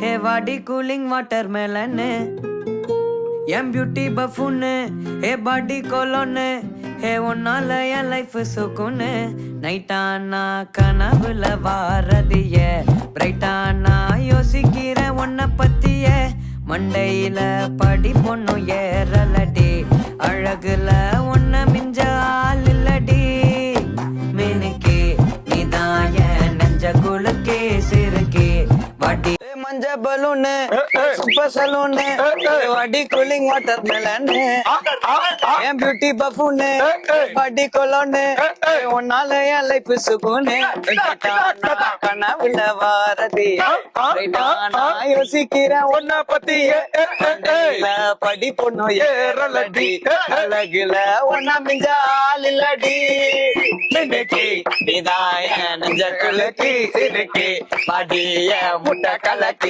ஹே வாடி cooling water மேலன்னு என் beauty பஃபுன்னு ஹே பாடி கொலோன்னு ஹே உன்னால என் life சுக்குன்னு நைட்டானா கனவுல வாரதிய பிரைட்டானா யோசிக்கிற உன்னை பத்திய மண்டையில படி பொண்ணும் ஏறலடி அழகுல உன்னை மிஞ்ச ஆள் இல்லடி மினுக்கே நீதான் என் நெஞ்ச குலுக்கே சிறுக்கே வாடி மஞ்ச பலூனு சூப்பர் சலூனு வாடி கூலிங் வாட்டர் மெலன்னு என் பியூட்டி பஃபூனு வாடி கொலோன்னு உன்னால என் லைஃப் சுகுனு கனவுல வாரதி நான் யோசிக்கிறேன் உன்னை பத்தி படி பொண்ணு ஏறலடி அழகுல உன்ன மிஞ்ச ஆள் இல்லடி நீதான் நெஞ்ச குலுக்கி சிறுக்கி பாடிய முட்டை கலக்கி